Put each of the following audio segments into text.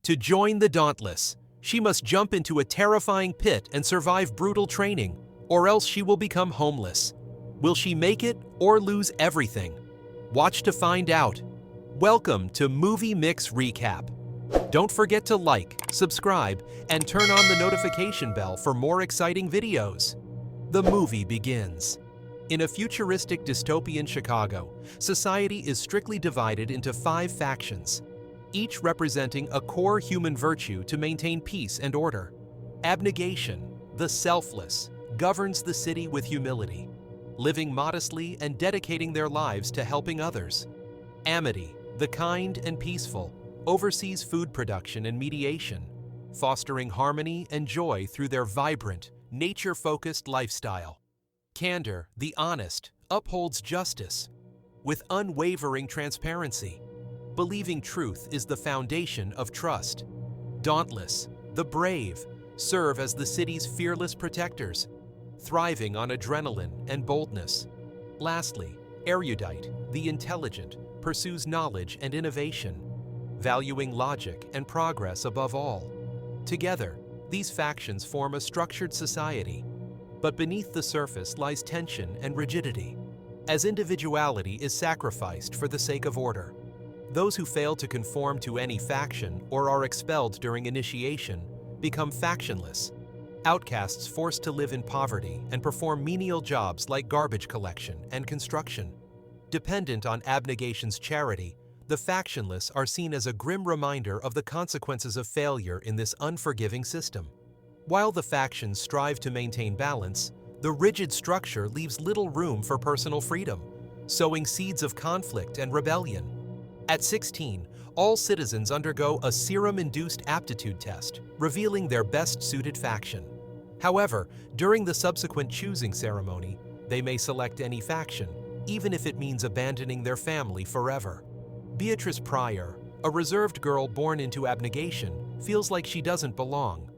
To join the Dauntless, she must jump into a terrifying pit and survive brutal training, or else she will become homeless. Will she make it or lose everything? Watch to find out. Welcome to Movie Mix Recap. Don't forget to like, subscribe, and turn on the notification bell for more exciting videos. The movie begins. In a futuristic dystopian Chicago, society is strictly divided into 5 factions, each representing a core human virtue to maintain peace and order. Abnegation, the selfless, governs the city with humility, living modestly and dedicating their lives to helping others. Amity, the kind and peaceful, oversees food production and mediation, fostering harmony and joy through their vibrant, nature-focused lifestyle. Candor, the honest, upholds justice with unwavering transparency. Believing truth is the foundation of trust. Dauntless, the brave, serve as the city's fearless protectors, thriving on adrenaline and boldness. Lastly, erudite, the intelligent, pursues knowledge and innovation, valuing logic and progress above all. Together, these factions form a structured society, but beneath the surface lies tension and rigidity, as individuality is sacrificed for the sake of order. Those who fail to conform to any faction or are expelled during initiation become factionless, outcasts forced to live in poverty and perform menial jobs like garbage collection and construction. Dependent on abnegation's charity, the factionless are seen as a grim reminder of the consequences of failure in this unforgiving system. While the factions strive to maintain balance, the rigid structure leaves little room for personal freedom, sowing seeds of conflict and rebellion. At 16, all citizens undergo a serum-induced aptitude test, revealing their best-suited faction. However, during the subsequent choosing ceremony, they may select any faction, even if it means abandoning their family forever. Beatrice Pryor, a reserved girl born into abnegation, feels like she doesn't belong.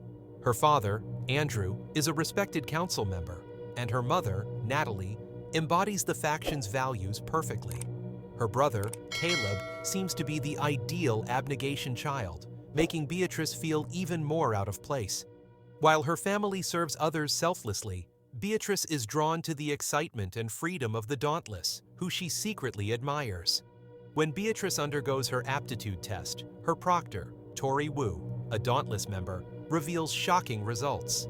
Her father, Andrew, is a respected council member, and her mother, Natalie, embodies the faction's values perfectly. Her brother, Caleb, seems to be the ideal abnegation child, making Beatrice feel even more out of place. While her family serves others selflessly, Beatrice is drawn to the excitement and freedom of the Dauntless, who she secretly admires. When Beatrice undergoes her aptitude test, her proctor, Tori Wu, a Dauntless member, reveals shocking results.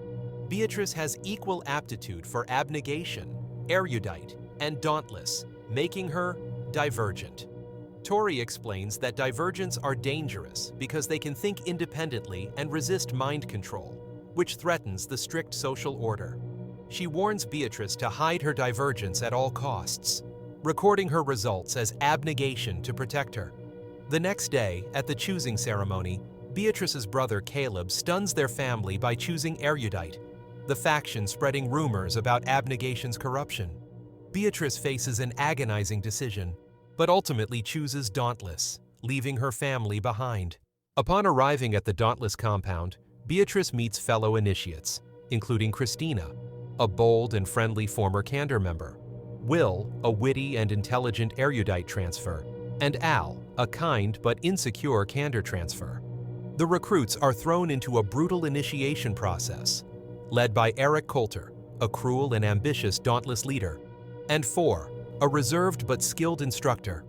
Beatrice has equal aptitude for abnegation, erudite, and Dauntless, making her Divergent. Tori explains that Divergents are dangerous because they can think independently and resist mind control, which threatens the strict social order. She warns Beatrice to hide her divergence at all costs, recording her results as abnegation to protect her. The next day, at the choosing ceremony, Beatrice's brother Caleb stuns their family by choosing erudite, the faction spreading rumors about abnegation's corruption. Beatrice faces an agonizing decision, but ultimately chooses Dauntless, leaving her family behind. Upon arriving at the Dauntless compound, Beatrice meets fellow initiates, including Christina, a bold and friendly former Candor member, Will, a witty and intelligent erudite transfer, and Al, a kind but insecure Candor transfer. The recruits are thrown into a brutal initiation process, led by Eric Coulter, a cruel and ambitious Dauntless leader, and 4, a reserved but skilled instructor.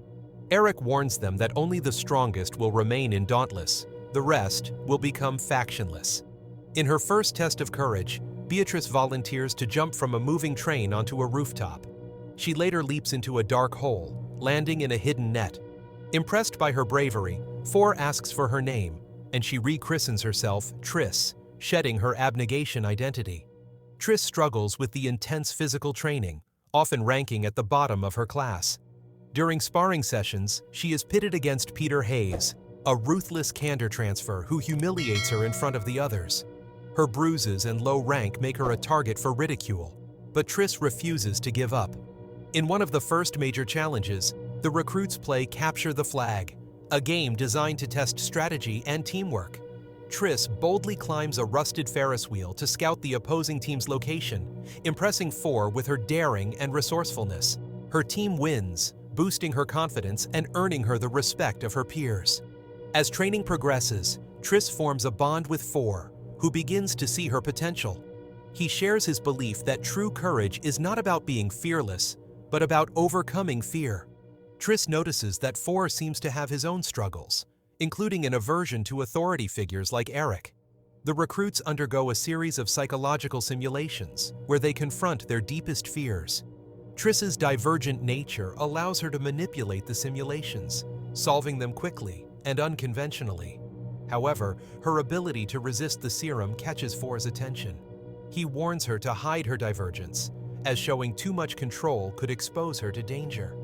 Eric warns them that only the strongest will remain in Dauntless, the rest will become factionless. In her first test of courage, Beatrice volunteers to jump from a moving train onto a rooftop. She later leaps into a dark hole, landing in a hidden net. Impressed by her bravery, 4 asks for her name, and she rechristens herself Triss, shedding her abnegation identity. Triss struggles with the intense physical training, often ranking at the bottom of her class. During sparring sessions, she is pitted against Peter Hayes, a ruthless Candor transfer who humiliates her in front of the others. Her bruises and low rank make her a target for ridicule, but Triss refuses to give up. In one of the first major challenges, the recruits play Capture the Flag, a game designed to test strategy and teamwork. Triss boldly climbs a rusted Ferris wheel to scout the opposing team's location, impressing 4 with her daring and resourcefulness. Her team wins, boosting her confidence and earning her the respect of her peers. As training progresses, Triss forms a bond with For, who begins to see her potential. He shares his belief that true courage is not about being fearless, but about overcoming fear. Triss notices that For seems to have his own struggles, including an aversion to authority figures like Eric. The recruits undergo a series of psychological simulations where they confront their deepest fears. Triss's divergent nature allows her to manipulate the simulations, solving them quickly and unconventionally. However, her ability to resist the serum catches For's attention. He warns her to hide her divergence, as showing too much control could expose her to danger.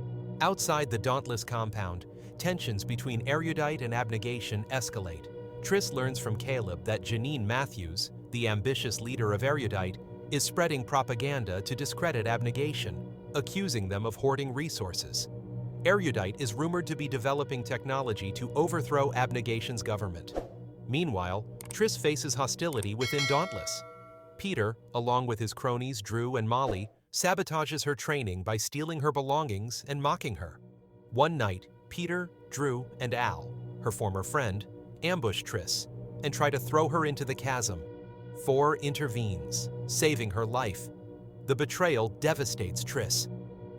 Outside the Dauntless compound, tensions between erudite and abnegation escalate. Triss learns from Caleb that Janine Matthews, the ambitious leader of erudite, is spreading propaganda to discredit abnegation, accusing them of hoarding resources. Erudite is rumored to be developing technology to overthrow abnegation's government. Meanwhile, Triss faces hostility within Dauntless. Peter, along with his cronies Drew and Molly, sabotages her training by stealing her belongings and mocking her. One night, Peter, Drew, and Al, her former friend, ambush Triss and try to throw her into the chasm. For intervenes, saving her life. The betrayal devastates Triss,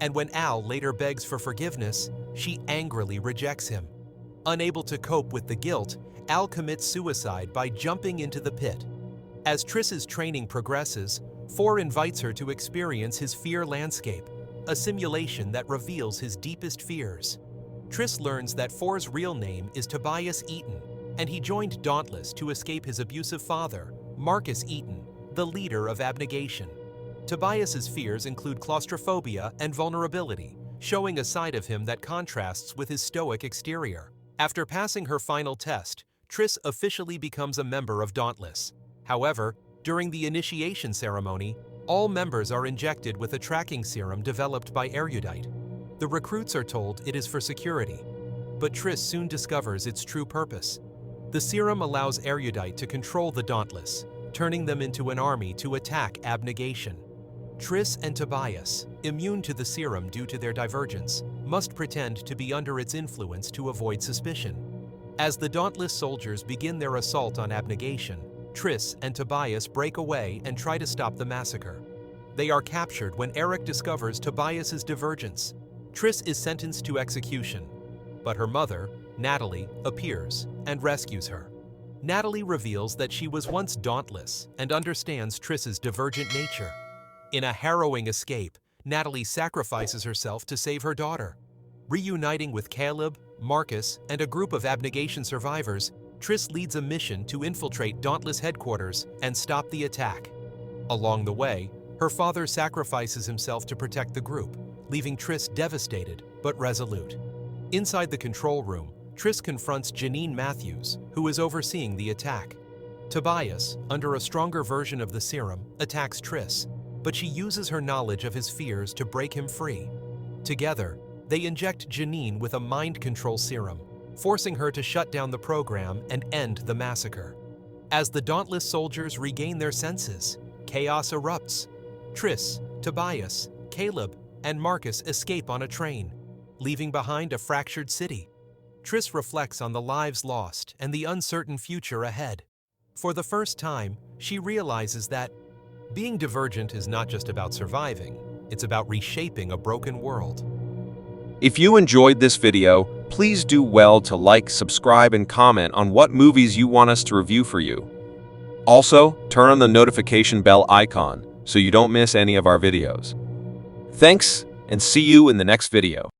and when Al later begs for forgiveness, she angrily rejects him. Unable to cope with the guilt, Al commits suicide by jumping into the pit. As Triss's training progresses, For invites her to experience his fear landscape, a simulation that reveals his deepest fears. Triss learns that For's real name is Tobias Eaton, and he joined Dauntless to escape his abusive father, Marcus Eaton, the leader of abnegation. Tobias's fears include claustrophobia and vulnerability, showing a side of him that contrasts with his stoic exterior. After passing her final test, Triss officially becomes a member of Dauntless. However, during the initiation ceremony, all members are injected with a tracking serum developed by erudite. The recruits are told it is for security, but Triss soon discovers its true purpose. The serum allows erudite to control the Dauntless, turning them into an army to attack abnegation. Triss and Tobias, immune to the serum due to their divergence, must pretend to be under its influence to avoid suspicion. As the Dauntless soldiers begin their assault on abnegation, Triss and Tobias break away and try to stop the massacre. They are captured when Eric discovers Tobias's divergence. Triss is sentenced to execution, but her mother, Natalie, appears and rescues her. Natalie reveals that she was once dauntless and understands Triss's divergent nature. In a harrowing escape, Natalie sacrifices herself to save her daughter. Reuniting with Caleb, Marcus, and a group of abnegation survivors, Triss leads a mission to infiltrate Dauntless headquarters and stop the attack. Along the way, her father sacrifices himself to protect the group, leaving Triss devastated but resolute. Inside the control room, Triss confronts Janine Matthews, who is overseeing the attack. Tobias, under a stronger version of the serum, attacks Triss, but she uses her knowledge of his fears to break him free. Together, they inject Janine with a mind control serum, forcing her to shut down the program and end the massacre. As the Dauntless soldiers regain their senses, chaos erupts. Triss, Tobias, Caleb, and Marcus escape on a train, leaving behind a fractured city. Triss reflects on the lives lost and the uncertain future ahead. For the first time, she realizes that being divergent is not just about surviving, it's about reshaping a broken world. If you enjoyed this video, please do well to like, subscribe, and comment on what movies you want us to review for you. Also, turn on the notification bell icon so you don't miss any of our videos. Thanks, and see you in the next video.